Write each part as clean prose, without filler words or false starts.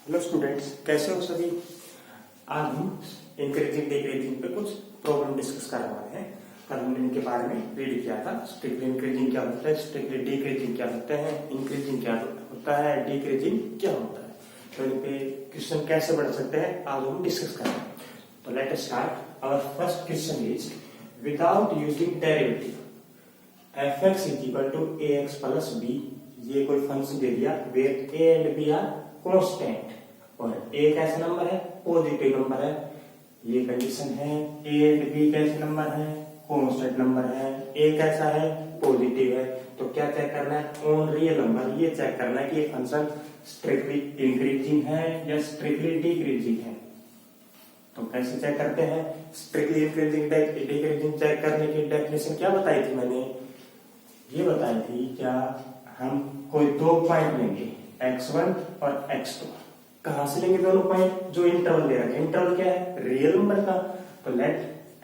Hello students, कैसे हो सभी। आज हम इंक्रीजिंग डिक्रीजिंग पे कुछ प्रॉब्लम डिस्कस करने वाले हैं। कल हमने इनके बारे में रीड किया था। स्ट्रिक्टली इंक्रीजिंग क्या होता है, स्ट्रिक्टली डिक्रीजिंग क्या होता है, इंक्रीजिंग क्या होता है, डिक्रीजिंग क्या होता है, तो इन पे क्वेश्चन कैसे बढ़ सकते हैं आज हम डिस्कस कर रहे हैं। तो let us start. Our first question is without using derivative fx is equal to ax plus b। ये कोई फंक्शन दे दिया where a and b are constant और a कैसा नंबर है, पॉजिटिव नंबर है। ये कंडीशन है। a एंड b कैसे नंबर है, कांस्टेंट नंबर है। a कैसा है, पॉजिटिव है। तो क्या चेक करना है, ऑन रियल नंबर ये चेक करना है कि ये फंक्शन स्ट्रिक्टली इंक्रीजिंग है या स्ट्रिक्टली डिक्रीजिंग है। तो कैसे चेक करते हैं, स्ट्रिक्टली इंक्रीजिंग डिक्रीजिंग चेक करने की डेफिनेशन क्या बताई थी मैंने, ये बताई थी क्या, हम कोई दो पॉइंट लेंगे x1 और x2। कहां से लेंगे दोनों पॉइंट, जो इंटरवल दे रखा है। इंटरवल क्या है, रियल नंबर का। तो लेट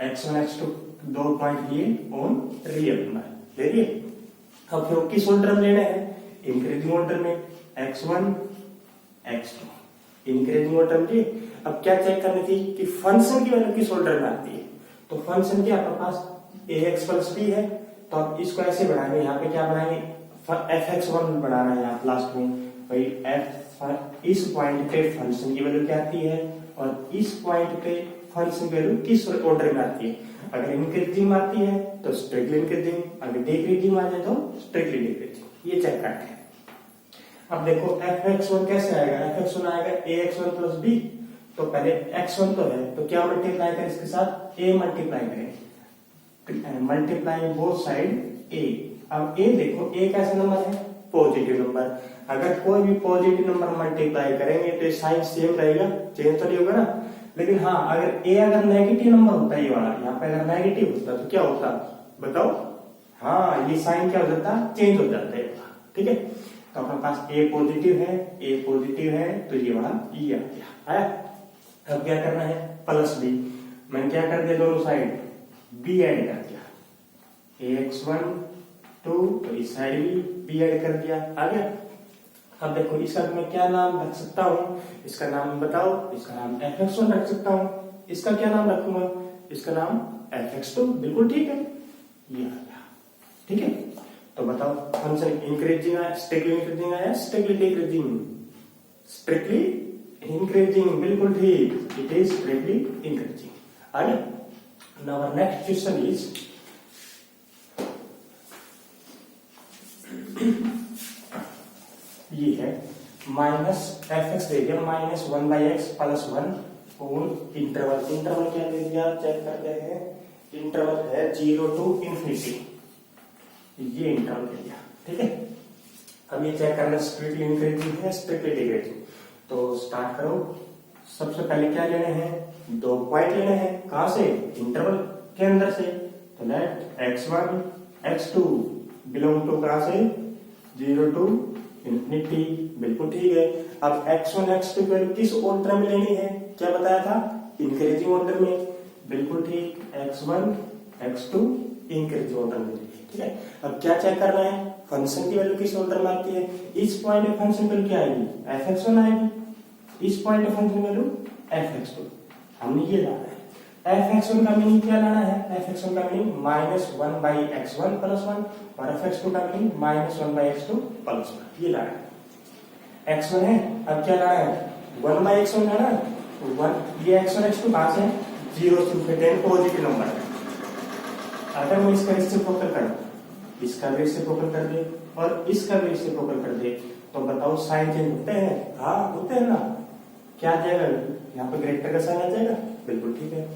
x1 x2 दो पॉइंट लिए ऑन रियल नंबर ले लिए। अब फिर किस ऑर्डर में लेना है, इंक्रीजिंग ऑर्डर में, x1 x2 इंक्रीजिंग ऑर्डर में लिए। अब क्या चेक करनी थी कि फंक्शन की वैल्यू किस ऑर्डर में आती है। तो फंक्शन क्या आपके पास ax प्लस b है, तो आप इसको ऐसे बढ़ाएंगे, यहाँ पे क्या बनाएंगे, fx1 बढ़ाना है यहाँ लास्ट में। भाई f इस पॉइंट पे फंक्शन की वैल्यू क्या आती है और इस पॉइंट पे फंक्शन की वैल्यू किस ऑर्डर में आती है। अगर इंक्रीजिंग आती है तो स्ट्रिक्टली इंक्रीजिंग, अगर डिक्रीजिंग आ जाए तो स्ट्रिक्टली डिक्रीजिंग। ये चेक करते हैं। अब देखो fx1 कैसे आएगा, fx1 आएगा ax1 प्लस b। तो पहले x1 तो है, तो क्या मल्टीप्लाई करें इसके साथ, a मल्टीप्लाई करें, मल्टीप्लाई बोथ साइड a। अब a देखो, a कैसा नंबर है, पॉजिटिव नंबर। अगर कोई भी पॉजिटिव नंबर मल्टीप्लाई करेंगे तो साइन सेम रहेगा, चेंज तो नहीं होगा ना। लेकिन हाँ, अगर a अगर नेगेटिव नंबर होता है, ये वाला यहाँ पे अगर नेगेटिव होता तो क्या होता बताओ। हाँ, ये साइन क्या हो जाता, चेंज हो जाता है। ठीक है, तो अपने पास a पॉजिटिव है तो ये वाला ये आ गया आया। अब क्या करना है, प्लस b। मैंने क्या कर दिया, दोनों साइड b ऐड कर दिया, ax1 2 तो इस साइड भी b ऐड कर दिया, आ गया। अब देखो इसका मैं क्या नाम रख सकता हूँ, इसका नाम बताओ। इसका नाम fx1 रख सकता हूँ। इसका क्या नाम रखूंगा, इसका नाम fx2। बिल्कुल ठीक है, ये आ गया। ठीक है, तो बताओ फंक्शन इंक्रीजिंग है, स्ट्रिक्टली इंक्रीजिंग है, स्ट्रिक्टली डिक्रीजिंग, स्ट्रिक्टली इंक्रीजिंग। बिल्कुल ठीक, इट इज स्ट्रिक्टली इंक्रीजिंग। आगे नाउ नेक्स्ट क्वेश्चन इज ये है माइनस fx दे दिया माइनस 1/x प्लस 1 और इंटरवल। इंटरवल क्या दे दिया, चेक करते हैं। इंटरवल है 0 टू इंफिनिटी, ये इंटरवल दे दिया। ठीक है, अब ये चेक करना स्ट्रिक्टली इंक्रीजिंग है, स्ट्रिक्टली डिक्रीजिंग। तो स्टार्ट करो। सबसे पहले क्या लेने हैं, दो पॉइंट लेने हैं। कहां से, इंटरवल के अंदर से। तो late x1 x2 belong to कहां से, 0 टू इंफिनिटी। बिल्कुल ठीक है। अब x1 x2 की वैल्यू किस ऑर्डर में लेनी है, क्या बताया था, इंक्रीजिंग ऑर्डर में। बिल्कुल ठीक, x1 x2 इंक्रीजिंग ऑर्डर में। ठीक है, अब क्या चेक करना है, फंक्शन की वैल्यू किस ऑर्डर में आती है। इस पॉइंट पे फंक्शन वैल्यू क्या आएगी, fx1 आएगी। इस पॉइंट पे फंक्शन वैल्यू fx2। हमने ये लाना है। fx1 का मीनिंग क्या लाना है, fx1 का मीनिंग माइनस 1/x1 प्लस 1 और fx2 का मीनिंग माइनस 1/x2 प्लस 1। ये लाना है। x1 है, अब क्या लाना है, 1/x1 लाना है। 1 ये x1 x2 कहां से, 0 से इंफिनिटी पॉजिटिव नंबर है। अगर मैं इसका रेसिप्रोकल कर दूं, इसका रेसिप्रोकल कर दे और इसका रेसिप्रोकल कर दे, तो बताओ साइन चेंज होते हैं, हाँ होते हैं ना। क्या आ जाएगा, यहाँ पे ग्रेटर का साइन आ जाएगा। बिल्कुल ठीक है।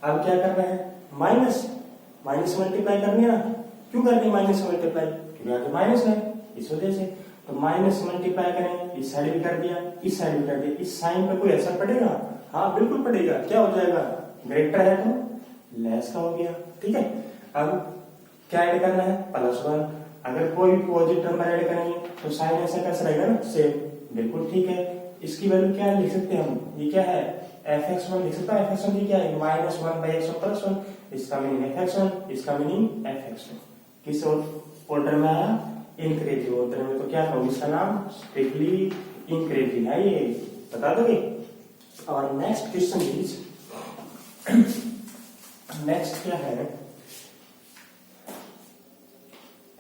अब क्या करना है, माइनस मल्टीप्लाई करनी है ना। क्यों करनी है माइनस मल्टीप्लाई, क्योंकि आगे माइनस है इस वजह से। तो माइनस मल्टीप्लाई करें, इस साइड भी कर दिया, इस साइड भी कर दिया। इस साइन पे कोई असर पड़ेगा, हाँ बिल्कुल पड़ेगा। क्या हो जाएगा, ग्रेटर है तो लेस का हो गया। ठीक है, अब क्या ऐड करना है, प्लस 1। अगर कोई भी पॉजिटिव नंबर ऐड करेंगे तो साइन ऐसा कैसा रहेगा ना, सेम। बिल्कुल ठीक है। इसकी वैल्यू क्या लिख सकते हैं हम, ये क्या है, fx1 लिख सकता है। fx1 क्या है, माइनस 1/x1 प्लस 1। इसका मीनिंग fx1, इसका मीनिंग fx2। किस ऑर्डर में आया, इंक्रीजिंग ऑर्डर में। तो क्या कहूँ, इसका नाम स्ट्रिक्टली इंक्रीजिंग है ये। बता दोगे? और नेक्स्ट क्वेश्चन इज, नेक्स्ट क्या है,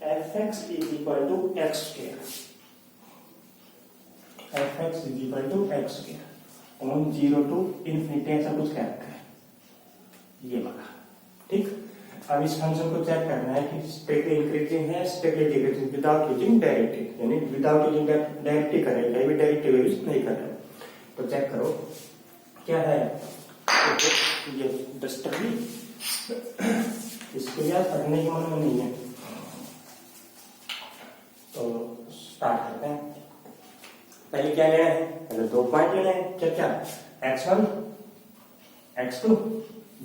fx is equal to x square, fx is equal to x square on 0 to infinity, ऐसा कुछ कह रखा है ये वाला। ठीक, अब इस फंक्शन को चेक करना है कि स्ट्रिक्टली इंक्रीजिंग है, strictly decreasing, without using derivative, यानी विदाउट यूजिंग डेरिवेटिव करें, कहीं भी डेरिवेटिव यूज नहीं कर रहे। तो चेक करो क्या है, तो ये डस्टर भी इसके लिए पढ़ने के मन में नहीं है, तो स्टार्ट करते हैं। पहले क्या लेना है, पहले 2 पॉइंट लेना है, क्या क्या, x1 x2,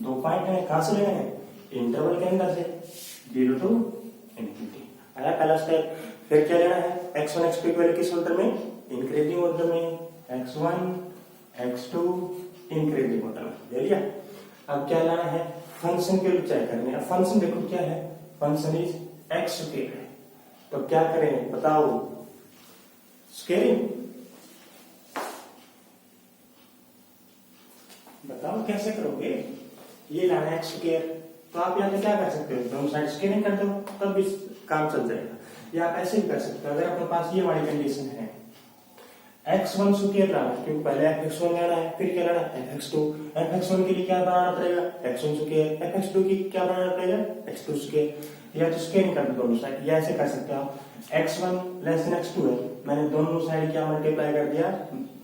2 पॉइंट लेने, कहां से लेने हैं, इंटरवल के अंदर से 0 to इन्फिनिटी, आया पहला स्टेप। फिर क्या लेना है, x1 x2 की वैल्यू किस ऑर्डर में, इंक्रीजिंग ऑर्डर में, x1 x2 इंक्रीजिंग ऑर्डर में, ले लिया। अब क्या लेना है, फंक्शन के लिए चेक करने हैं। फंक्शन देखो क्या है, फंक्शन इज एक्स स्क्वायर है, तो क्या करें बताओ, स्क्वेयरिंग, बताओ कैसे करोगे, ये लाना है एक्स स्क्वायर, तो आप यहाँ पे क्या कर सकते हो, दोनों साइड स्क्वेयरिंग कर दो, तब भी काम चल जाएगा। या आप ऐसे भी कर सकते हो, अगर अपने पास ये वाली कंडीशन है, x1 स्क्वायर लाना है, क्योंकि पहले fx1 लेना है, फिर क्या लेना है, fx2, fx1 के लिए क्या बनाना पड़ेगा, x1 स्क्वायर, fx2 की क्या बनाना पड़ेगा, x2 स्क्वायर, या तो स्क्वेयरिंग कर दो दोनों साइड, या ऐसे कर सकते हो, x1 लेस देन x2 है, मैंने दोनों साइड क्या मल्टीप्लाई कर दिया,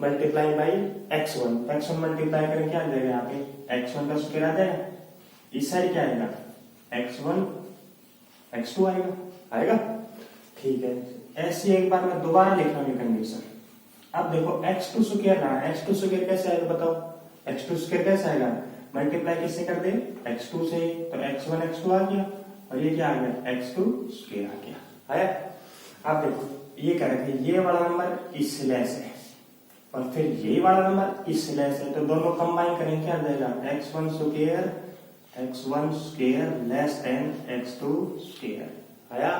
मल्टीप्लाई बाई x1 मल्टीप्लाई करें क्या आ जाएगा, यहाँ पे x1 का स्क्वायर आ जाएगा, इस साइड क्या आएगा, x1 x2 आएगा, आएगा, ठीक है। ऐसी एक बार मैं दोबारा लिख रहा हूँ कंडीशन। अब देखो x2 स्क्वायर लाना है, x2 स्क्वायर कैसे आएगा बताओ, x2 स्क्वायर कैसे आएगा, मल्टीप्लाई किससे कर दे, x2 से, तो x1 x2 आ गया, और ये क्या आ गया, x2 स्क्वायर आ गया, आया। अब देखो ये कह रहे थे ये वाला नंबर इस लेस है, और फिर ये वाला नंबर इस लेस है, तो दोनों कंबाइन करेंगे क्या आ जाएगा, x1 square less than x2 square, आया।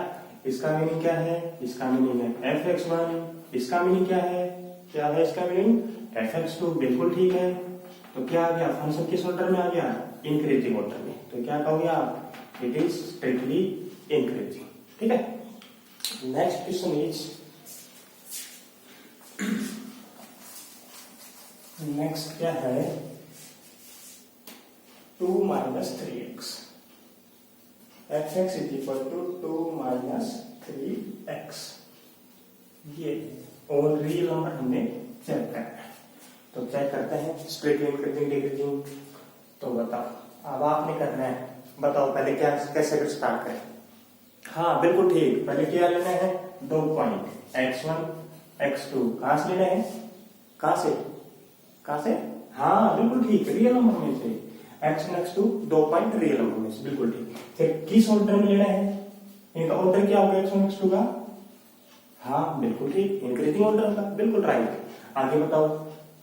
इसका मीनिंग क्या है, इसका मीनिंग है fx1, इसका मीनिंग क्या है, क्या है इसका मीनिंग, fx2, बिल्कुल ठीक है। तो क्या आ गया, फंक्शन किस ऑर्डर में आ गया, इंक्रीजिंग ऑर्डर में, तो क्या कहोगे आप, इट इज स्ट्रिक्टली इंक्रीजिंग, ठीक है। नेक्स्ट क्वेश्चन इज, नेक्स्ट क्या है, 2 - 3x, fx is equal to 2 - 3x, ये और रियल नंबर हमने चेक करना है, तो चेक करते हैं स्ट्रिक्टली इंक्रीजिंग डिक्रीजिंग। तो बताओ अब आपने करना है, बताओ पहले क्या कैसे स्टार्ट करें, हाँ बिल्कुल ठीक, पहले क्या लेना है, 2 पॉइंट x1 x2, कहां से लेना है, कहां से, कहां से, हाँ बिल्कुल ठीक, रियल नंबर में से, x1 x2 2 point real number में से, बिल्कुल ठीक। फिर किस ऑर्डर में लेना है, इनका ऑर्डर क्या होगा x1 x2 का, हाँ बिल्कुल ठीक, इंक्रीजिंग ऑर्डर का, बिल्कुल राइट। आगे बताओ,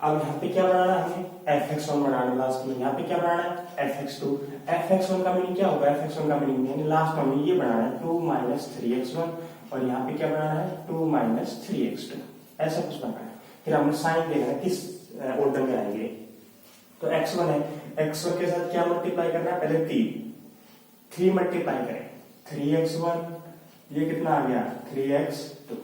अब यहाँ पे क्या बनाना है हमें, fx1 बनाना है लास्ट में, यहाँ पे क्या बनाना है, fx2, fx1 का मीनिंग क्या होगा, fx1 का मीनिंग यानी लास्ट में ये बनाना है 2 - 3x1, और यहाँ पे क्या बनाना है 2 - 3x2, ऐसा कुछ बनाना है। फिर हमने साइन देखना है किस ऑर्डर में आएंगे, तो x1 है, x1 के साथ क्या मल्टीप्लाई करना है, पहले 3 मल्टीप्लाई करें, 3x1, ये कितना आ गया 3x2,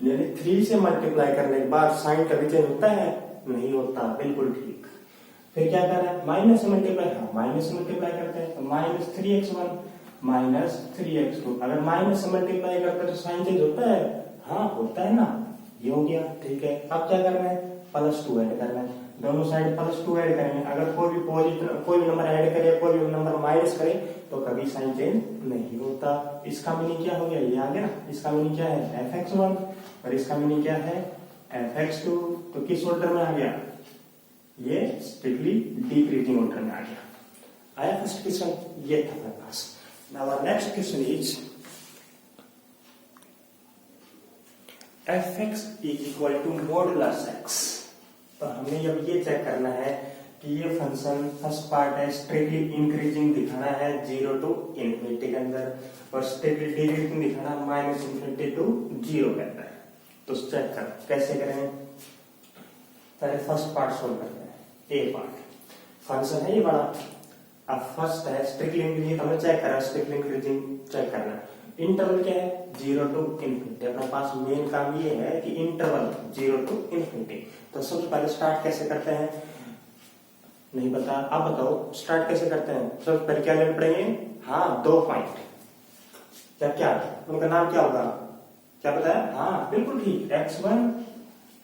यानी 3 से मल्टीप्लाई करने के बाद साइन कभी चेंज होता है, नहीं होता, बिल्कुल ठीक। फिर क्या करना है, माइनस से मल्टीप्लाई, हाँ माइनस से मल्टीप्लाई करते हैं, तो -3x1 - 3x2, अगर माइनस से मल्टीप्लाई करते हैं तो साइन चेंज होता है, हाँ होता है ना, ये हो गया, ठीक है। अब क्या करना है, +2 ऐड करना है, दोनों साइड +2 ऐड करेंगे, अगर कोई भी नंबर ऐड करे, कोई भी नंबर माइनस करे, तो कभी साइन चेंज नहीं होता। इसका मीनिंग क्या हो गया, ये आ गया ना, इसका मीनिंग क्या है, fx1, और इसका मीनिंग क्या है, fx2, तो किस ऑर्डर में आ गया, ये स्ट्रिक्टली डिक्रीजिंग ऑर्डर में आ गया, आया फर्स्ट क्वेश्चन, ये था मेरे पास। Now next question is, fx is equal to modulus x, तो हमें जब ये चेक करना है कि ये फंक्शन फर्स्ट पार्ट है स्ट्रिक्टली इंक्रीजिंग दिखाना है 0 to इन्फिनिटी के अंदर, और स्ट्रिक्टली डिक्रीजिंग दिखाना -∞ to 0 के अंदर, तो चेक कर कैसे करें, पहले फर्स्ट पार्ट सोल्व करते हैं। ए पार्ट फंक्शन है ये बड़ा। अब फर्स्ट है स्ट्रिक्टली इंक्रीजिंग, हमें चेक करा स्ट्रिक्टली इंक्रीजिंग चेक करना। इंटरवल क्या है 0 to इन्फिनिटी। अपने पास मेन काम ये है कि इंटरवल 0 to इन्फिनिटी। तो सबसे पहले स्टार्ट कैसे करते हैं नहीं पता, आप बताओ स्टार्ट कैसे करते हैं। सबसे पहले क्या लेने पड़ेंगे, हाँ 2 पॉइंट, क्या क्या उनका नाम क्या होगा, क्या पता है, हाँ बिल्कुल ठीक, x1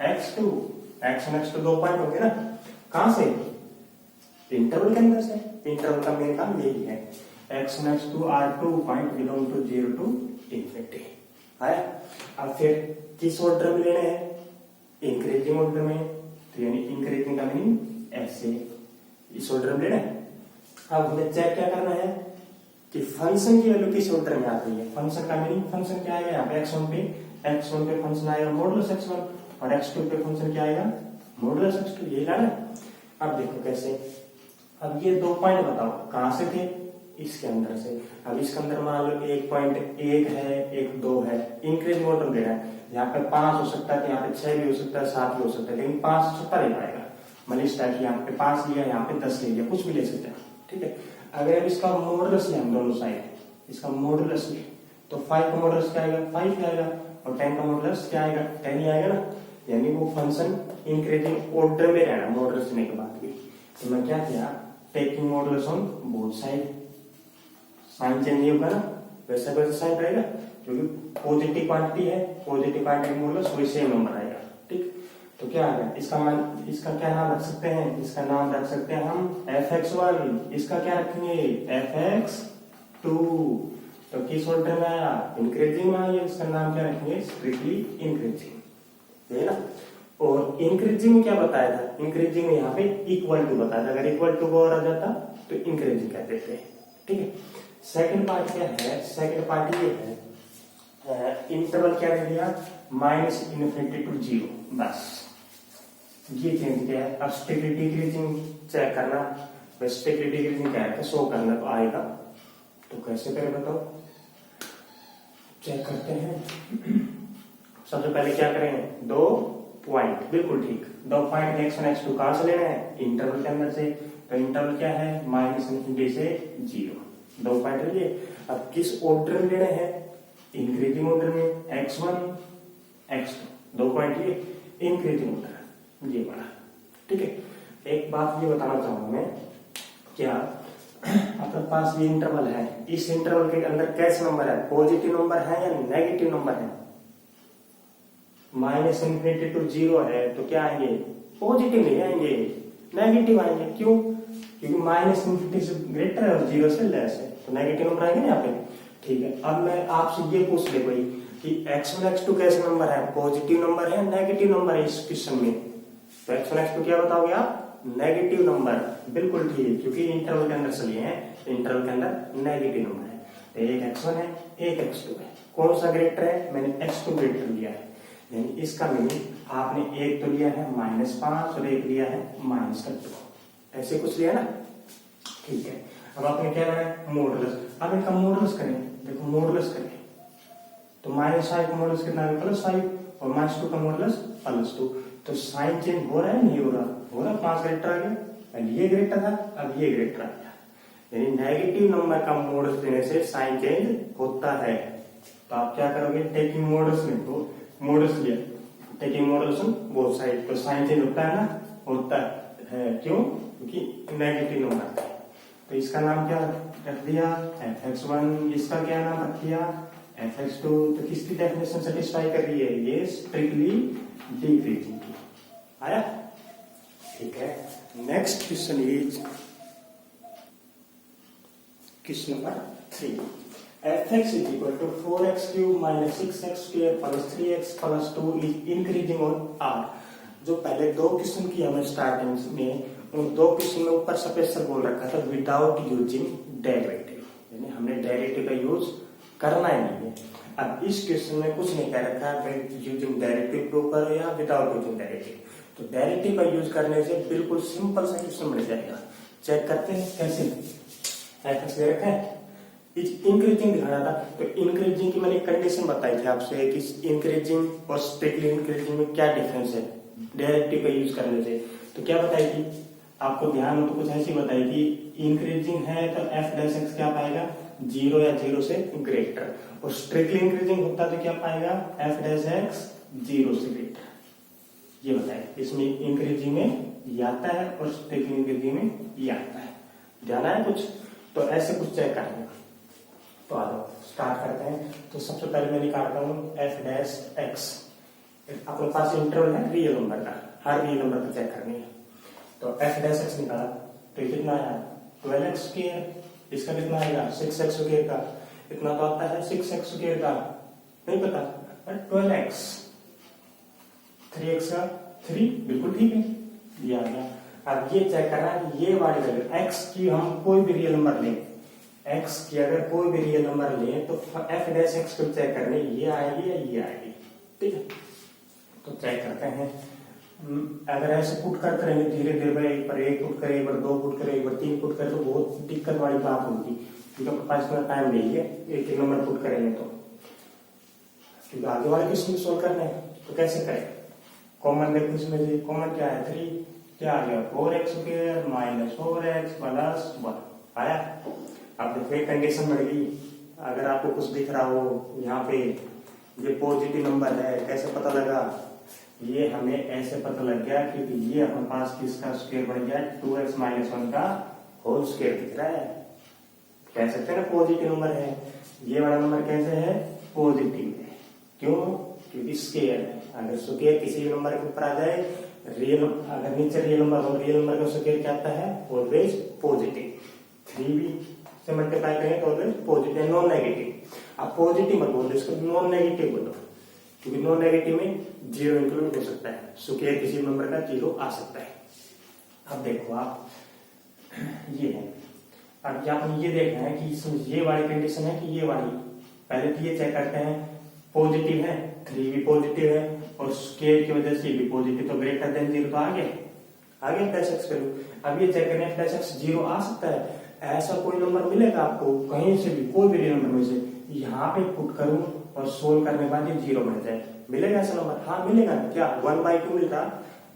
x2 x1 x2 2 point होंगे ना। कहां से, इंटरवल के अंदर से। इंटरवल का मेन काम यही है। x1 x2 are 2 point belong to 0 to infinity है। अब फिर किस ऑर्डर में लेने हैं, इंक्रीजिंग ऑर्डर में। तो यानी इंक्रीजिंग का मीनिंग ऐसे इस ऑर्डर में लेना है। अब हमें चेक क्या करना है कि फंक्शन की वैल्यू किस ऑर्डर में आ रही है। फंक्शन का मीनिंग, फंक्शन क्या आएगा यहाँ पे x1 पे फंक्शन आएगा मॉडुलस x1 और x2 पे फंक्शन क्या आएगा मॉडुलस x2, यही लाना। अब देखो कैसे, अब ये 2 पॉइंट बताओ कहां से थे, इसके अंदर से। अब इसके अंदर मान लो 1 पॉइंट 1 है 1 2 है, इंक्रीज ऑर्डर दे रहा है। यहाँ पे 5 हो सकता है, यहाँ पे 6 भी हो सकता है, 7 भी हो सकता है, लेकिन 5 छुट्टा ले पाएगा। मनीष टाइप यहाँ पे 5 लिया, यहाँ पे 10 ले लिया, कुछ भी ले सकते हैं, ठीक है। अगर इसका मॉडुलस ले हम दोनों साइड, इसका मॉडुलस ले तो 5 का मॉडुलस क्या आएगा 5 आएगा, और 10 का मॉडुलस क्या आएगा 10 ही आएगा ना। यानी वो फंक्शन इंक्रीजिंग ऑर्डर में रहना मॉडुलस लेने के बाद भी। तो मैं क्या किया, taking modulus on both side, sign change नहीं होगा ना, वैसा वैसा साइन रहेगा, क्योंकि पॉजिटिव क्वांटिटी है, पॉजिटिव क्वांटिटी मॉडुलस वही सेम नंबर आएगा, ठीक। तो क्या आ गया, इसका क्या नाम रख सकते हैं, इसका नाम रख सकते हैं हम fx1, इसका क्या रखेंगे fx2। तो किस ऑर्डर में आया, इंक्रीजिंग में आया, इसका नाम क्या रखेंगे स्ट्रिक्टली इंक्रीजिंग, है ना। और इंक्रीजिंग में क्या बताया था, इंक्रीजिंग में यहाँ पे इक्वल टू बताया था, अगर इक्वल टू और आ जाता तो इंक्रीजिंग कहते थे, ठीक है। सेकंड पार्ट क्या है, सेकंड पार्ट ये है इंटरवल क्या दे दिया -∞ to 0, बस ये चेंज किया है। अब स्ट्रिक्टली डिक्रीजिंग चेक करना, स्ट्रिक्टली डिक्रीजिंग क्या है शो करना तो आएगा। तो कैसे करें बताओ, चेक करते हैं। सबसे पहले क्या करें, 2 पॉइंट, बिल्कुल ठीक, 2 पॉइंट x1 x2 कहां से लेना है, इंटरवल के अंदर से। तो इंटरवल क्या है -∞ से 0, 2 पॉइंट लिए। अब किस ऑर्डर में लेना है, इंक्रीजिंग ऑर्डर में, x1 x2 2 पॉइंट लिए, इंक्रीजिंग ऑर्डर ये बड़ा, ठीक है। एक बात ये बताना चाहूंगा मैं, क्या अपने पास ये इंटरवल है, इस इंटरवल के अंदर कैसे नंबर है, पॉजिटिव नंबर है या नेगेटिव नंबर है। -∞ to 0 है तो क्या आएंगे, पॉजिटिव नहीं आएंगे, नेगेटिव आएंगे। क्यों, क्योंकि -∞ से ग्रेटर है और 0 से लेस है, तो नेगेटिव नंबर आएंगे यहाँ पे, ठीक है। अब मैं आपसे ये पूछ ले भाई कि x1 x2 कैसे नंबर है, पॉजिटिव नंबर है नेगेटिव नंबर है इस क्वेश्चन में। तो x1 x2 क्या बताओगे आप, नेगेटिव नंबर, बिल्कुल ठीक, क्योंकि इंटरवल के अंदर से लिए हैं, इंटरवल के अंदर नेगेटिव नंबर है। तो एक x1 है एक x2 है, कौन सा ग्रेटर है, मैंने x2 ग्रेटर लिया है। यानी इसका मीनिंग आपने एक तो लिया है -5 और एक लिया है -2, ऐसे कुछ लिया ना, ठीक है। अब आपने क्या है मॉडुलस, अब इनका मॉडुलस करें, देखो मॉडुलस करें तो -5 का मॉडुलस कितना है +5 और -2 का मॉडुलस +2। तो साइन चेंज हो रहा है नहीं हो रहा, हो रहा, 5 ग्रेटर आ गया, पहले ये ग्रेटर था अब ये ग्रेटर आ गया। यानी नेगेटिव नंबर का मॉडुलस देने से साइन चेंज होता है। तो आप क्या करोगे, टेकिंग मॉडुलस में तो मॉडुलस लिया, taking modulus on both side, तो साइन चेंज होता है ना, होता है, क्यों, क्योंकि नेगेटिव नंबर है। तो इसका नाम क्या रख दिया fx1, इसका क्या नाम रख दिया fx2। तो किसकी डेफिनेशन सेटिस्फाई कर रही है, ये स्ट्रिक्टली डिक्रीजिंग की, आया, ठीक है। Next question is question number 3, fx is equal to 4x cube minus 6x square plus 3x plus 2 is increasing on r। जो पहले 2 क्वेश्चन की हमें स्टार्टिंग में, उन 2 क्वेश्चन में ऊपर स्पेशल बोल रखा था विदाउट यूजिंग डेरिवेटिव, यानी हमने डेरिवेटिव का यूज करना ही नहीं है। अब इस क्वेश्चन में कुछ नहीं कह रखा है यूजिंग डेरिवेटिव के ऊपर या विदाउट यूजिंग डेरिवेटिव। तो डेरिवेटिव का यूज करने से बिल्कुल सिंपल सा क्वेश्चन मिल जाएगा। चेक करते हैं कैसे, fx दे रखा है, इंक्रीजिंग दिखाना था। तो इंक्रीजिंग की मैंने कंडीशन बताई थी आपसे कि इंक्रीजिंग और स्ट्रिक्टली इंक्रीजिंग में क्या डिफरेंस है, डेरिवेटिव का यूज करने से। तो क्या बताई थी आपको ध्यान हो तो कुछ ऐसी बताई थी, इंक्रीजिंग है तो एफ डैश एक्स क्या पाएगा, 0 या 0 से ग्रेटर, और स्ट्रिक्टली इंक्रीजिंग होता तो क्या पाएगा, एफ डैश एक्स 0 से ग्रेटर। ये बताए, इसमें इंक्रीजिंग में ये आता है और स्ट्रिक्टली इंक्रीजिंग में ये आता है। ध्यान आया कुछ? तो ऐसे कुछ चेक करना। तो आ जाओ स्टार्ट करते हैं। तो सबसे पहले मैं निकालता हूँ एफ डैश एक्स। अपने पास इंटरवल है रियल नंबर का, हर रियल नंबर को चेक करनी है। तो एफ डैश एक्स निकाला तो कितना आया 12x स्क्वायर, इसका कितना आएगा 6x स्क्वायर का, इतना तो आता है 6x स्क्वायर का, नहीं पता, 12x, 3x का 3, बिल्कुल ठीक है, ये आ गया। अब ये चेक करना है ये वाली वैल्यू x की, हम कोई भी रियल नंबर लें, x की अगर कोई भी रियल नंबर लें तो एफ डैश एक्स को चेक करने ये आएगी या ये आएगी, ठीक है। तो चेक करते हैं, अगर ऐसे पुट करते रहेंगे धीरे धीरे भाई, एक पर एक पुट करे, एक बार 2 पुट करे, एक बार 3 पुट करे, तो बहुत दिक्कत वाली बात होगी, क्योंकि अपने पास इतना टाइम नहीं है एक एक नंबर पुट करेंगे तो, क्योंकि आगे वाले क्वेश्चन सोल्व करने हैं। तो कैसे करें, कॉमन देखो इसमें से, कॉमन क्या है 3, क्या आ गया 4x square minus 4x plus 1 आया। अब देखो एक कंडीशन बढ़ गई, अगर आपको कुछ दिख रहा हो यहाँ पे ये पॉजिटिव नंबर है, कैसे पता लगा, ये हमें ऐसे पता लग गया क्योंकि ये हमारे पास किसका स्क्वायर बन गया, 2x माइनस 1 का होल स्क्वायर दिख रहा है, कह सकते हैं ना पॉजिटिव नंबर है। ये वाला नंबर कैसे है, पॉजिटिव है, क्यों, क्योंकि स्क्वायर है। अगर स्क्वायर किसी भी नंबर के ऊपर आ जाए, रियल अगर नीचे रियल नंबर हो, रियल नंबर का स्क्वायर क्या आता है, ऑलवेज पॉजिटिव। 3b से मल्टीप्लाई करें तो ऑलवेज पॉजिटिव, नॉन नेगेटिव। आप पॉजिटिव मत बोलो, इसको नॉन नेगेटिव बोलो, क्योंकि नॉन नेगेटिव में 0 इंक्लूड हो सकता है, स्क्वायर किसी नंबर का 0 आ सकता है। अब देखो आप ये है, अब आपने ये देखना है कि इसमें ये वाली कंडीशन है कि ये वाली, पहले तो ये चेक करते हैं पॉजिटिव है, 3 भी पॉजिटिव है और स्क्वायर की वजह से ये भी पॉजिटिव, तो ग्रेटर देन 0 तो आ गया प्लस एक्स वैल्यू। अब ये चेक करना है प्लस एक्स 0 आ सकता है, ऐसा कोई नंबर मिलेगा आपको कहीं से भी, कोई भी नंबर में से, यहाँ पे पुट करूं और सोल्व करने के बाद ये 0 बन जाए, मिलेगा ऐसा नंबर? हाँ मिलेगा ना, क्या 1/2 मिलता,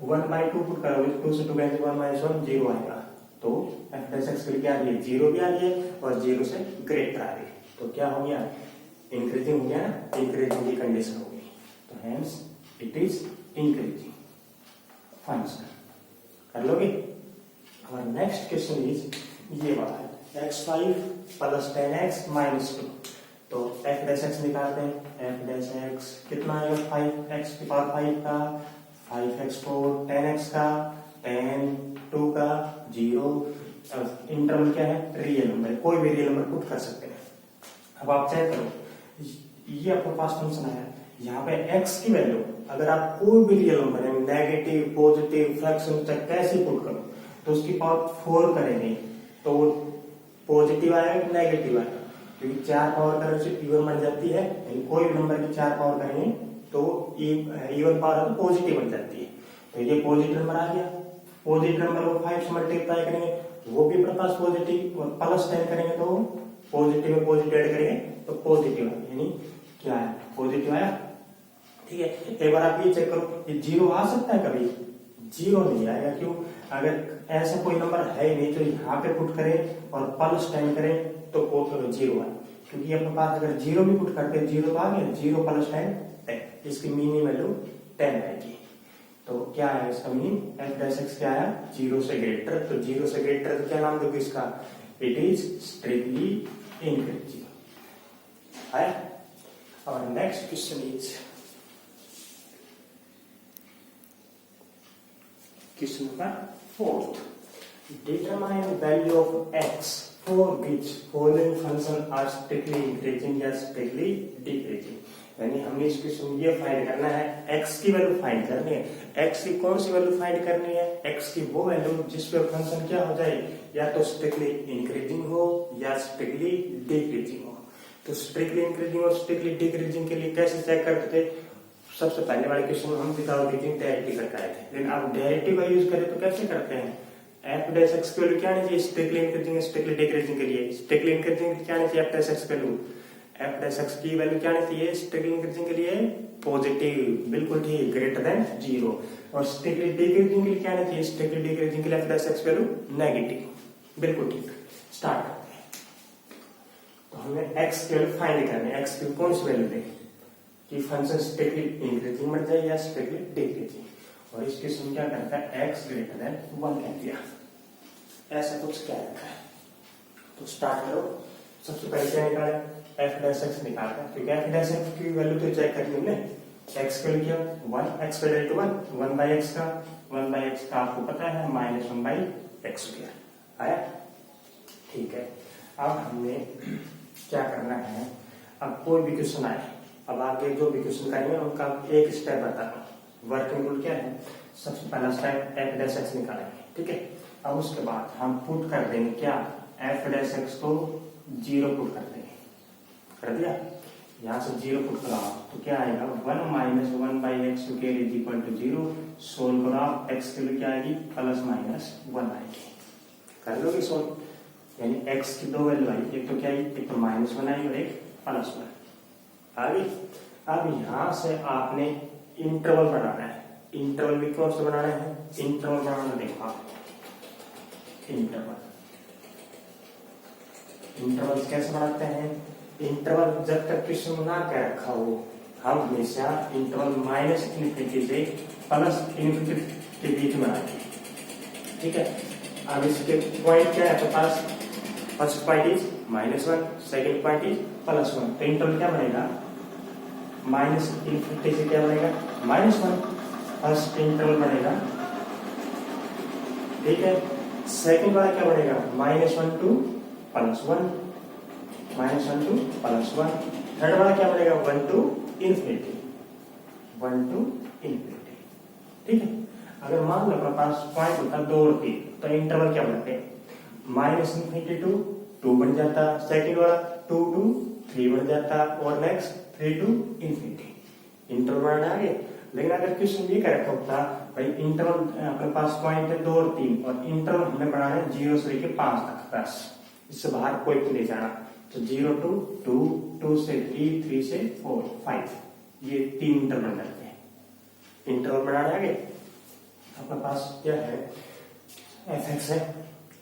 1/2 पुट करोगे 2 से 2 कैंसिल, 1 माइनस 1 0 आएगा। तो एफ डैश एक्स क्या आ रही है, 0 भी आ रही है और 0 से ग्रेटर आ रही है, तो क्या हो गया, इंक्रीजिंग हो गया ना, इंक्रीजिंग की कंडीशन हो गई, तो hence it is increasing function. कर लोगे? और नेक्स्ट क्वेश्चन इज ये वाला है, x5 प्लस 10x माइनस 2। तो एफ डैश एक्स निकालते हैं, एफ डैश एक्स कितना आएगा, 5x की पावर 5 का, 5x को 10x का, 10 2 का 0, इंटरवल क्या है, रियल नंबर, कोई भी रियल नंबर पुट कर सकते हैं। अब आप चेक करो, ये आपके पास फंक्शन आया, यहाँ पे x की वैल्यू अगर आप कोई भी रियल नंबर है, नेगेटिव पॉजिटिव फ्रैक्शन चाहे कैसे पुट करो, तो उसकी पावर 4 करेंगे तो पॉजिटिव आएगा नेगेटिव आएगा, क्योंकि 4 पावर करने से इवन बन जाती है, कोई भी नंबर की 4 पावर करेंगे तो इवन पावर तो पॉजिटिव बन जाती है। तो ये पॉजिटिव नंबर आ गया, पॉजिटिव नंबर को 5 से मल्टीप्लाई करेंगे वो भी अपने पास पॉजिटिव, और प्लस 10 करेंगे तो पॉजिटिव में पॉजिटिव ऐड करेंगे तो पॉजिटिव आएगा, यानी क्या है, पॉजिटिव आया, ठीक है। एक बार आप ये चेक करो, ये 0 आ सकता है कभी, 0 नहीं आएगा, क्यों, अगर ऐसा कोई नंबर है नहीं तो यहाँ पे पुट करें और प्लस 10 करें तो 0 आए, क्योंकि अपने पास अगर 0 भी पुट करते हैं 0 तो आ गया, 0 प्लस 10, इसकी मिनिमम वैल्यू 10 आएगी। तो क्या है इसका मीनिंग, एफ डैश एक्स क्या है, 0 से ग्रेटर, तो 0 से ग्रेटर तो क्या नाम दोगे इसका, इट इज स्ट्रिक्टली इंक्रीजिंग है। और next question is question number 4, determine value of x for which following function are strictly increasing या strictly decreasing। यानी हमने इस क्वेश्चन ये फाइंड करना है, x की वैल्यू फाइंड करनी है। x की कौन सी वैल्यू फाइंड करनी है, x की वो वैल्यू जिस पे फंक्शन क्या हो जाए, या तो स्ट्रिक्टली इंक्रीजिंग हो या स्ट्रिक्टली डिक्रीजिंग हो। तो स्ट्रिक्टली इंक्रीजिंग और स्ट्रिक्टली डिक्रीजिंग के लिए कैसे चेक करते थे, सबसे पहले वाले क्वेश्चन में हम विदाउट यूजिंग डेरिवेटिव करके आए थे, लेकिन अब डेरिवेटिव का यूज करें तो कैसे करते हैं, एफ डैश एक्स की वैल्यू क्या आनी चाहिए, स्ट्रिक्टली इंक्रीजिंग स्ट्रिक्टली डिक्रीजिंग के लिए, स्ट्रिक्टली इंक्रीजिंग क्या आनी चाहिए, एफ डैश एक्स की वैल्यू एफ डैश एक्स की वैल्यू क्या आनी चाहिए स्ट्रिक्टली इंक्रीजिंग के लिए पॉजिटिव, बिल्कुल ठीक, ग्रेटर देन 0। और स्ट्रिक्टली डिक्रीजिंग के लिए क्या आना चाहिए स्ट्रिक्टली डिक्रीजिंग के लिए F dash x value negative, बिल्कुल ठीक। स्टार्ट करते हैं। तो हमें एक्स की वैल्यू फाइंड करनी है। एक्स की कौन सी वैल्यू दें कि फंक्शन स्ट्रिक्टली इंक्रीजिंग बन जाए या स्ट्रिक्टली डिक्रीजिंग। और इसकी सम क्या करता है एक्स ग्रेटर देन 1 कह दिया, ऐसा कुछ क्या रखा है। तो स्टार्ट करो। सबसे पहले क्या निकाला एफ डैश एक्स निकालना है, क्योंकि एफ डैश एक्स की वैल्यू तो चेक करनी हमने। एक्स की वैल्यू क्या 1, एक्स का डेल्टा 1 बाई एक्स का, 1 बाई एक्स का आपको पता है माइनस 1 बाई एक्स हो गया, आया ठीक है। अब हमने क्या करना है, अब कोई भी क्वेश्चन आए, अब आगे जो भी क्वेश्चन करेंगे उनका एक स्टेप बताना। वर्किंग रूल क्या है, सबसे पहला स्टेप एफ डैश एक्स निकालेंगे, ठीक है। अब उसके बाद हम पुट कर देंगे क्या एफ डैश एक्स को 0 पुट कर देंगे, कर दिया। यहाँ से 0 पुट कराओ तो क्या आएगा 1 minus 1 by x square is equal to 0। Solve कराओ एक्स के लिए क्या आएगी प्लस माइनस 1 आएगी, कर लोगे सोल्व। यानी एक्स की दो वैल्यू आई, एक तो क्या आई, एक तो माइनस 1 आई और एक प्लस 1 आ गई। अब यहां से आपने इंटरवल बनाना है। इंटरवल भी कौन सा बनाना है, इंटरवल बनाना देखो आप। इंटरवल कैसे बनाते हैं, इंटरवल जब तक क्वेश्चन ना क्या रखा हो हम हमेशा इंटरवल माइनस इन्फिनिटी से प्लस इन्फिनिटी के बीच में बनाते हैं, ठीक है। अब इसके पॉइंट क्या है आपके पास, first point is -1, second point is +1। तो इंटरवल क्या बनेगा माइनस इन्फिनिटी से क्या बनेगा -1, फर्स्ट इंटरवल बनेगा, ठीक है। सेकेंड वाला क्या बनेगा -1 to +1, -1 to +1। थर्ड वाला क्या बनेगा 1 to infinity, 1 to infinity, ठीक है। अगर मान लो अपने पास पॉइंट होता 2 और 3 तो इंटरवल क्या बनते हैं -∞ to 2 बन जाता, सेकेंड वाला 2 to 3 बन जाता और नेक्स्ट 3 to infinity। इंटरवल बनाना आगे। लेकिन अगर क्वेश्चन ये कह रखा होता भाई इंटरवल अपने पास पॉइंट है 2 और 3 और इंटरवल हमने बनाना है 0 से लेकर 5 तक, बस इससे बाहर कोई भी नहीं जाना। तो 0 to 2, 2 से 3, 3 से 4, 5, ये 3 इंटरवल करते हैं। इंटरवल बनाना आगे। अपने पास क्या है एफ एक्स है,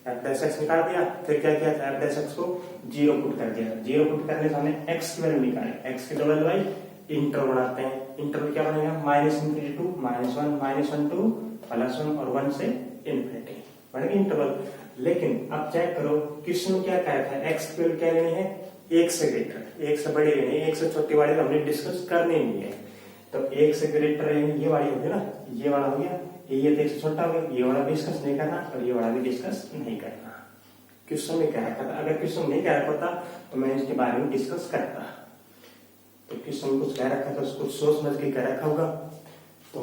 एफ डैश एक्स निकाल दिया, फिर क्या किया एफ डैश एक्स को 0 पुट कर दिया। 0 पुट करने से हमने एक्स की वैल्यू निकाली, एक्स की डबल वाई इंटरवल बनाते हैं। इंटरवल क्या बनेगा -∞ to -1, -1 to +1 और 1 से इन्फिनिटी बनेगा इंटरवल। लेकिन अब चेक करो क्वेश्चन क्या कह रहा है एक्स की वैल्यू क्या लेनी है 1 से ग्रेटर, 1 से बड़ी लेनी है, 1 से छोटी वाली हमने डिस्कस करनी नहीं है। तो 1 से ग्रेटर ये वाली होगी ना, ये वाला हो गया, ये 1 से छोटा हो गया, ये वाला डिस्कस नहीं करना और ये वाला भी डिस्कस नहीं करना। क्वेश्चन में कह रखा था, अगर क्वेश्चन नहीं कह रखा होता तो मैं इसके बारे में डिस्कस करता। तो क्वेश्चन कुछ कह रखा था उसको सोच समझ के कह रखा होगा। तो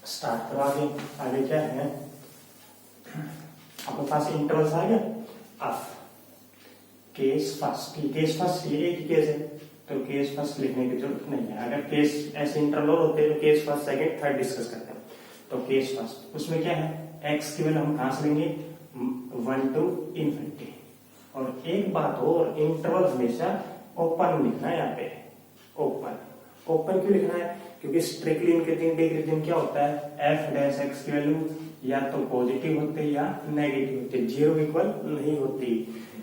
स्टार्ट करो आगे। आगे क्या है आपके पास इंटरवल्स आ गया। अब केस फर्स्ट ये एक ही केस है तो केस फर्स्ट लिखने की जरूरत नहीं है। अगर केस ऐसे इंटरवल होते तो case first second third discuss करते हैं। तो केस फर्स्ट उसमें क्या है एक्स की वैल्यू हम कहां से लेंगे 1 to infinity। और एक बात और इंटरवल हमेशा ओपन लिखना है, यहाँ पे ओपन क्यों लिखना है क्योंकि स्ट्रिक्टली इंक्रीजिंग डिक्रीजिंग क्या होता है एफ डैश एक्स की वैल्यू या तो पॉजिटिव होते हैं या नेगेटिव होते हैं, 0 इक्वल नहीं होती।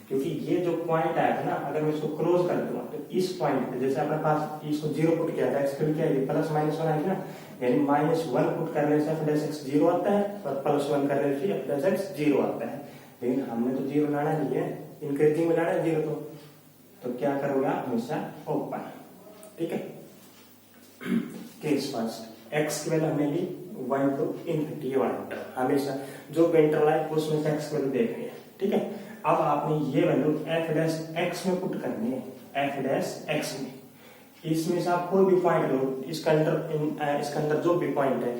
क्योंकि ये जो पॉइंट आया था ना अगर मैं इसको क्लोज कर दूंगा तो इस पॉइंट पे जैसे अपने पास इसको 0 पुट किया था एक्स की क्या है प्लस माइनस 1 आएगी ना, यानी -1 पुट करने से एफ डैश एक्स 0 आता है और +1 करने से एफ डैश एक्स 0 आता है। लेकिन हमने तो 0 लाना नहीं है, इंक्रीजिंग में लाना है 0 तो क्या करोगे आप हमेशा ओपन, ठीक है। केस फर्स्ट एक्स की वैल्यू हमने ली 1 to infinity ये वाला हमेशा जो भी इंटरवल है उसमें से एक्स वैल्यू देखनी है, ठीक है। अब आपने ये वैल्यू एफ डैश एक्स में पुट करनी है, एफ डैश एक्स में। इसमें से आप कोई भी पॉइंट लो, इसके अंदर जो भी पॉइंट है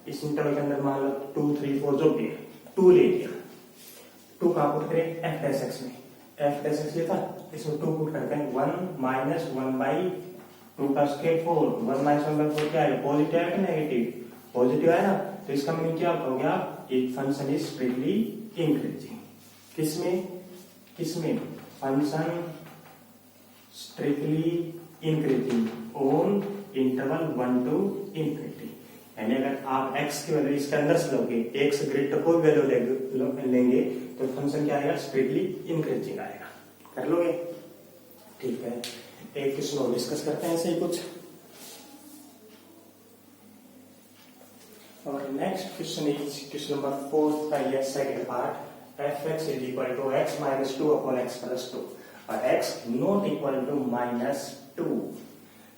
इस इंटरवल के अंदर मान लो 2, 3, 4 जो भी है 2 ले लिया, 2 का पुट करें एफ डैश एक्स में, एफ डैश एक्स ये था इसमें 2 पुट करते हैं 1 - 1 बाई 2 का स्क्वायर 4, 1 - 1 बाई 4 क्या है पॉजिटिव है कि नेगेटिव, पॉजिटिव है ना। तो इसका मीनिंग क्या हो गया एक फंक्शन इज स्ट्रिक्टली इंक्रीजिंग। किसमें function strictly increasing on interval 1 to infinity. यानी अगर आप x की वैल्यू इसके अंदर से लोगे, एक से ग्रेटर कोई वैल्यू लेंगे तो फंक्शन क्या आएगा, स्ट्रिक्टली इंक्रीजिंग आएगा। कर लोगे? ठीक है, एक क्वेश्चन और डिस्कस करते हैं ऐसे ही कुछ। और next question is question number 4 का ये second part, fx is equal to x minus 2 upon x plus 2 और x not equal to minus 2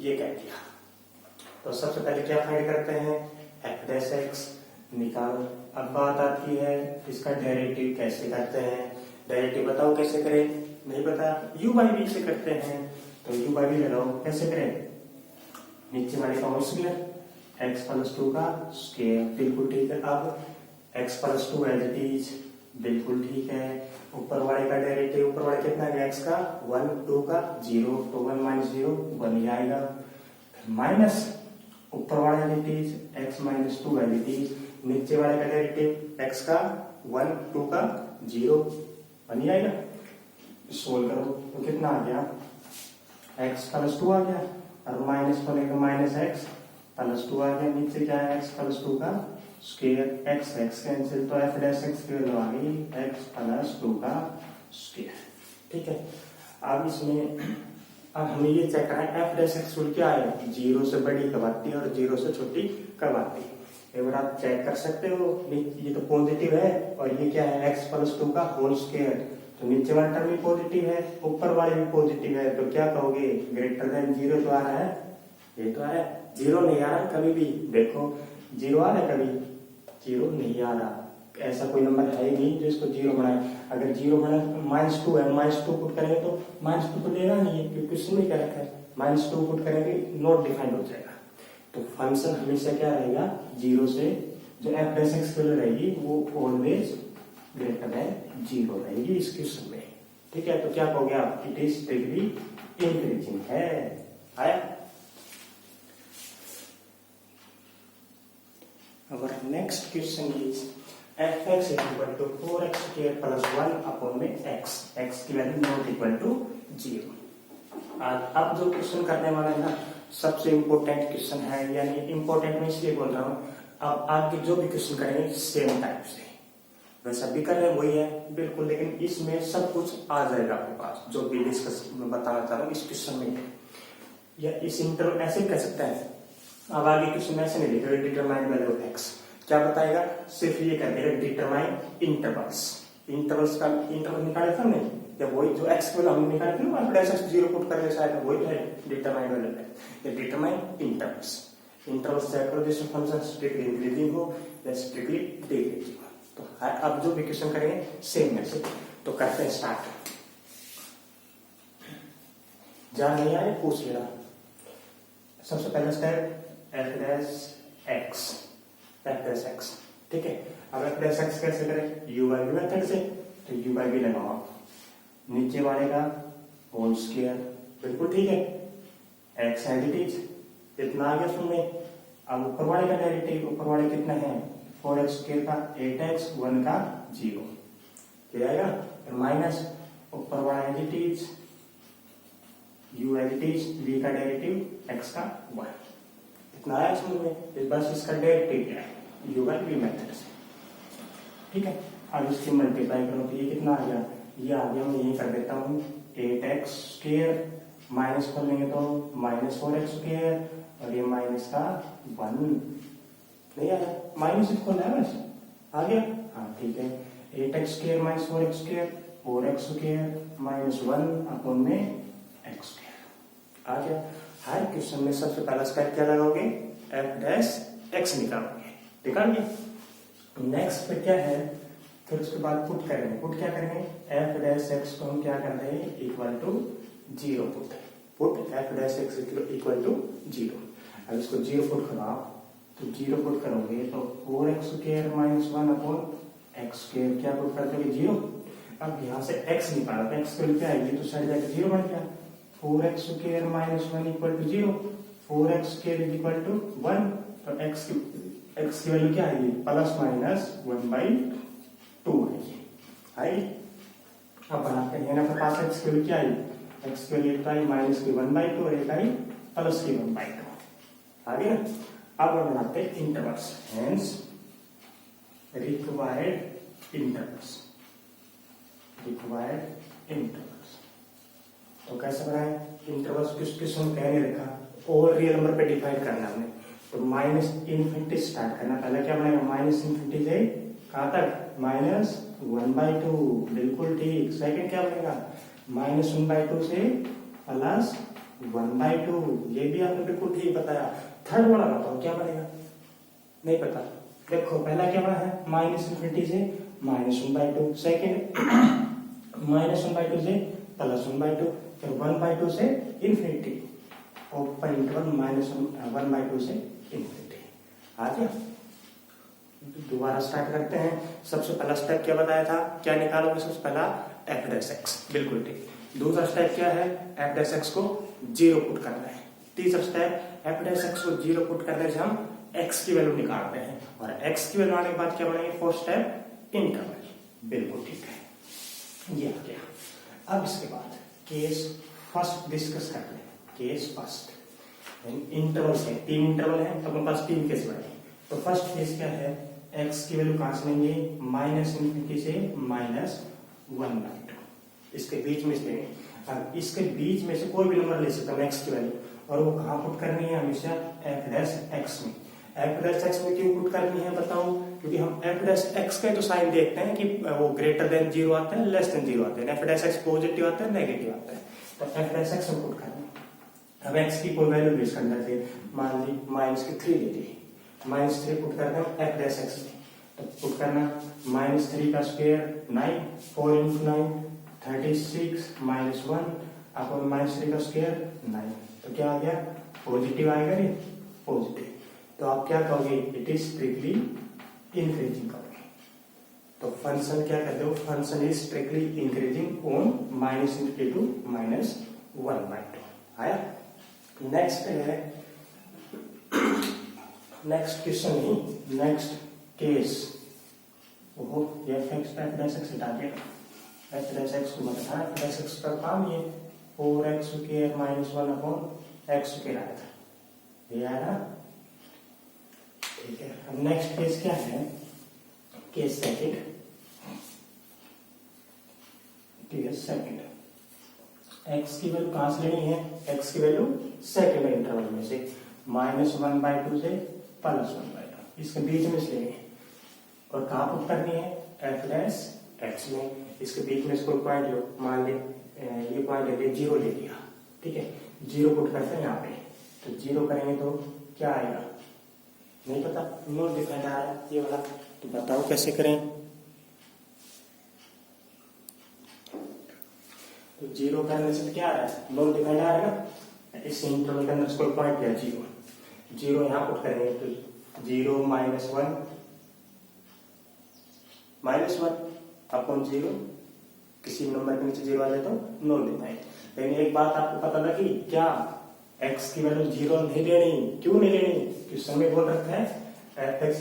ये कह दिया। तो सबसे पहले क्या फाइंड करते हैं, f dash x निकाल। अब बात आती है इसका डेरिवेटिव कैसे करते हैं। डेरिवेटिव बताओ कैसे करें, नहीं पता, u by v से करते हैं। तो u by v लगाओ, कैसे करें, नीचे वाले का होल स्क्वायर x प्लस 2 का स्क्वायर, बिल्कुल ठीक है। अब x plus 2 as it is, बिल्कुल ठीक है। ऊपर वाले का डेरिवेटिव, ऊपर वाले कितना है x का 1, 2 का 0, तो 1 माइनस 0 1 ही आएगा। माइनस ऊपर वाला derivative x minus 2 as it is, नीचे वाले का डेरिवेटिव x का 1, 2 का 0 1 ही आएगा। सोल्व करो तो कितना आ गया, x प्लस 2 आ गया और माइनस होने का माइनस x प्लस 2 आ गया। नीचे क्या है, x प्लस 2 का स्क्वायर, x x कैंसिल, तो f डैश x की वैल्यू आ गई x प्लस 2 का स्क्वायर। ठीक है, अब इसमें अब हमें ये चेक करना है f डैश x क्या है, 0 से बड़ी कब आती है और 0 से छोटी कब आती है। एक बार आप चेक कर सकते हो, ये तो पॉजिटिव है और ये क्या है x प्लस 2 का होल स्क्वायर, तो नीचे वाला टर्म भी पॉजिटिव है, ऊपर वाले भी पॉजिटिव है, तो क्या कहोगे, ग्रेटर देन 0 जो आ रहा है, ये तो है 0 नहीं आ रहा कभी भी, देखो 0 आ रहा है कभी, 0 नहीं आ रहा। ऐसा कोई नंबर है ही नहीं जो इसको 0 बनाए। अगर 0 बना -2 है, -2 पुट करेंगे तो -2 तो लेगा नहीं है क्योंकि क्वेश्चन में क्या रखा है, -2 पुट करेंगे नॉट डिफाइंड हो जाएगा। तो फंक्शन हमेशा क्या रहेगा, 0 से जो f डैश x की वैल्यू रहेगी वो ऑलवेज ग्रेटर देन 0 रहेगी इस क्वेश्चन में। ठीक है, तो क्या कहोगे आप, इट इज स्ट्रिक्टली इंक्रीजिंग है। आया? Our next question is f(x) is equal to 4x square plus 1 upon में x की वैल्यू नॉट इक्वल टू 0। अब जो क्वेश्चन करने वाला है ना, सबसे इम्पोर्टेंट क्वेश्चन है, यानी इम्पोर्टेंट मैं इसलिए बोल रहा हूँ, अब आगे जो भी क्वेश्चन करेंगे सेम टाइप से, वैसा भी कर रहे हैं वही है बिल्कुल, लेकिन इसमें सब कुछ आ जाएगा आपके पास जो भी डिस्कस मैं बताना चाह रहा हूँ इस क्वेश्चन में। या इस इंटरवल ऐसे कह सकता है, अब आगे क्वेश्चन ऐसे नहीं लिखेगा डिटरमाइन वैल्यू ऑफ एक्स, क्या बताएगा, सिर्फ ये कह देगा डिटरमाइन इंटरवल्स। इंटरवल्स का इंटरवल निकाले था हमने, या वही जो एक्स की वैल्यू हमने निकाले थे ना, ऐसा 0 पुट कर ले शायद वही है डिटरमाइन वैल्यू ऑफ या डिटरमाइन इंटरवल्स। इंटरवल्स चेक करो जिसमें फंक्शन स्ट्रिक्टली इंक्रीजिंग हो या स्ट्रिक्टली डिक्रीजिंग हो। तो अब जो भी क्वेश्चन करेंगे सेम में से, तो करते हैं स्टार्ट। जहां नहीं आए पूछ लेना। सबसे पहला स्टेप f डैश x, ठीक है। अब f डैश x कैसे करें, u by v मेथड से, तो u by v लगाओ, नीचे वाले का होल स्क्वायर, बिल्कुल ठीक है, x एज इट इज, इतना आ गया सुनने। अब ऊपर वाले का डेरिवेटिव, ऊपर वाले कितना है 4x स्क्वायर का 8x 1 का 0, क्या आएगा, फिर माइनस ऊपर वाला as it is, u as it is, v का डेरिवेटिव x का 1, इतना आया समझ में। बस इसका डेरिवेटिव क्या है, u by v मेथड से, ठीक है। अब इसकी मल्टीप्लाई करो तो ये कितना आ गया, ये आ गया, मैं यही कर देता हूँ 8x स्क्वायर, माइनस कर लेंगे तो -4x स्क्वायर, और ये माइनस का 1 नहीं आया, माइनस इसको ना बस आ गया, हाँ ठीक है। 8x square minus 4x square, 4x square minus 1 upon में x स्क्वायर आ गया। हर क्वेश्चन में सबसे पहला स्टेप क्या लगाओगे, f डैश x निकालोगे, निकाल गए। नेक्स्ट पे क्या है, फिर उसके बाद पुट करेंगे, पुट क्या करेंगे, f डैश x को हम क्या कर रहे हैं, equal to 0 put f dash x equal to 0। अब इसको 0 पुट कराओ, तो 0 पुट करोगे तो 4x square minus 1 upon x square, क्या पुट कर दोगे 0। अब यहाँ से x निकाला तो x की क्या आएगी, तो साइड जाकर 0 बन गया, 4x square minus 1 equal to 0, 4x square is equal to 1, तो x की वैल्यू क्या आएगी, प्लस माइनस 1/2 आएगी। अब बनाते हैं, अपने पास x की वैल्यू क्या आई एक्स की वैल्यू एक आई माइनस की 1/2 और एक आई प्लस की 1/2 आ गया। अब हम बनाते हैं intervals, hence required intervals, required intervals. तो कैसे बनाए इंटरवल्स, किस किस हम कह नहीं रखा, और रियल नंबर पे डिफाइन करना हमने। तो माइनस इन्फिनिटी स्टार्ट करना, पहले क्या बनाएगा माइनस इन्फिनिटी से कहां तक -1/2, बिल्कुल ठीक। सेकंड क्या बनेगा -1/2 से +1/2, ये भी आपने बिल्कुल ठीक बताया। थर्ड वाला बताओ क्या बनेगा, नहीं पता। देखो पहला क्या बना है माइनस इन्फिनिटी से -1/2, सेकंड -1/2 से +1/2, फिर 1/2 से इन्फिनिटी, ओपन इंटरवल -1/2 से इन्फिनिटी। आ गया। दोबारा स्टार्ट करते हैं। सबसे पहला स्टेप क्या बताया था, क्या निकालोगे सबसे पहला f'(x), बिल्कुल ठीक। दूसरा स्टेप क्या है f'(x) को 0 पुट करना है। तीसरा स्टेप f'(x) को 0 पुट करने से हम x की वैल्यू निकालते हैं, और x की वैल्यू आने के बाद क्या बनेंगे फोर्थ स्टेप इंटरवल, बिल्कुल ठीक है। ये आ गया। अब इसके बाद केस फर्स्ट डिस्कस करते हैं। केस फर्स्ट इंटरवल है, 3 इंटरवल है तो अपने पास 3 केस बने। तो फर्स्ट केस क्या है, x की वैल्यू कहां से लेंगे -∞ से -1/2, इसके बीच में से लेंगे। अब इसके बीच में से कोई भी नंबर ले सकते हैं x की वैल्यू, और वो कहां पुट करनी है हमेशा f'(x) में। f'(x) में क्यों पुट करनी है बताओ, क्योंकि हम f'(x) का तो साइन देखते हैं कि वो ग्रेटर देन 0 आता है लेस देन 0 आता है, f'(x) पॉजिटिव आता है नेगेटिव आता है, तो f'(x) में पुट करना है। अब x की कोई वैल्यू भी इसके अंदर से मान ली -3 ले ली, -3 पुट करना है f'(x) में, तो पुट करना -3 का स्क्वायर 9, 4 × 9 36 -1 अपन -3 का स्क्वायर 9, तो क्या आ गया पॉजिटिव आएगा रे, पॉजिटिव। तो आप क्या कहोगे इट इज स्ट्रिक्टली इंक्रीजिंग कहोगे। तो फंक्शन क्या कहते हो, function is strictly increasing on -∞ to -1/2। आया। नेक्स्ट है, नेक्स्ट क्वेश्चन ही, नेक्स्ट केस। ओहो ये f'(x) हटा दिया, f'(x) को बता f'(x) का काम ये 4x² - 1/x² आया था, ये आया ना, ठीक है। अब नेक्स्ट केस क्या है, केस सेकंड, ठीक है सेकंड। x की वैल्यू कहां से लेनी है, x की वैल्यू सेकंड इंटरवल में से -1/2 से +1/2, इसके बीच में से लेंगे, और कहां पुट करनी है f'(x) में। इसके बीच में इसको पॉइंट लो, मान ले ये पॉइंट है 0 ले लिया, ठीक है, 0 पुट करते हैं यहाँ पे, तो 0 करेंगे तो क्या आएगा नहीं पता, नोट दिखाई दे रहा है ये वाला, तो बताओ कैसे करें। तो 0 करने से क्या आ रहा है, नोट दिखाई दे रहा है ना, इस इंटरवल के अंदर इसको पॉइंट लिया 0 यहाँ पुट करेंगे, तो 0 -1 अपॉन 0, किसी नंबर के नीचे 0 आ जाए तो नोट देता है। लेकिन एक बात आपको पता लगी क्या, x की वैल्यू 0 नहीं लेनी, क्यों नहीं लेनी, क्वेश्चन में बोल रखा है f(x)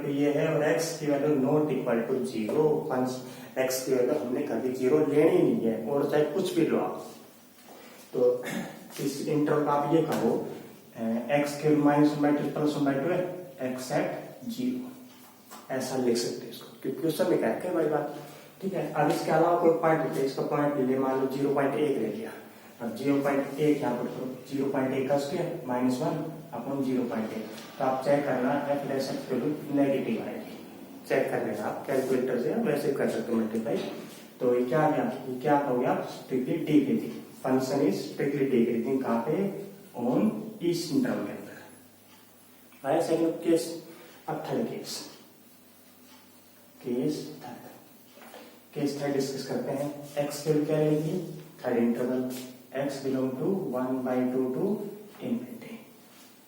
= ये है, और x की value not equal to 0, x की वैल्यू हमने कभी 0 लेनी नहीं है, और चाहे कुछ भी लो आप। तो इस इंटरवल का आप ये कहो x के -1/2 +1/2 है, x at 0, ऐसा लिख सकते हैं इसको, क्योंकि क्वेश्चन में कहते हैं बड़ी बात, ठीक है। अब इसके अलावा कोई पॉइंट होते हैं, इसका पॉइंट ले लिया, मान लो 0.1 ले लिया, अब 0.1 यहाँ पर करो, 0.1 का स्क्वायर -1 अपॉन 0.1, तो आप चेक करना f'(x) नेगेटिव आएगी, चेक कर लेना आप कैलकुलेटर से, वैसे कर सकते हो मल्टीप्लाई। तो ये क्या आ गया, ये क्या कहोगे आप, strictly decreasing, function is strictly decreasing, कहाँ पे ऑन इस इंटरवल के अंदर। आया सेकंड केस। अब third case, case third discuss करते हैं। x की वैल्यू क्या लेनी थी, third interval x belong to 1/2 to ∞,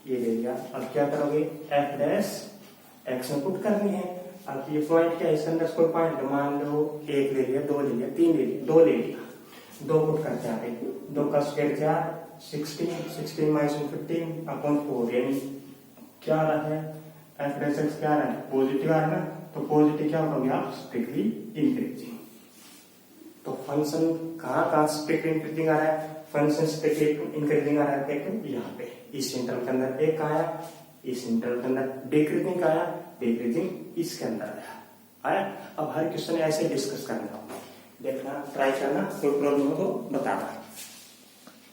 ये ले लिया। अब क्या करोगे f'(x) में पुट करनी है। अब ये पॉइंट क्या है, इसके अंदर कोई पॉइंट मान लो 1 ले लिया, 2 ले लिया, 3 ले लिया, 2 ले लिया, 2 पुट करते हैं, 2 का स्क्वायर क्या 16 -15 अपॉन 4, यानी क्या आ रहा है f'(x) क्या आ रहा है, पॉजिटिव आ रहा है ना, तो पॉजिटिव क्या होगा आप, स्ट्रिक्टली इंक्रीजिंग। तो फंक्शन कहाँ स्ट्रिक्टली इंक्रीजिंग आ रहा है, फंक्शन स्ट्रिक्टली इंक्रीजिंग आ रहा है यहाँ पे इस इंटरवल के अंदर एक आया, इस इंटरवल के अंदर डिक्रीजिंग आया, डिक्रीजिंग इसके अंदर आया। अब हर क्वेश्चन ऐसे डिस्कस करना, देखना, ट्राई करना, कोई प्रॉब्लम हो तो बताना।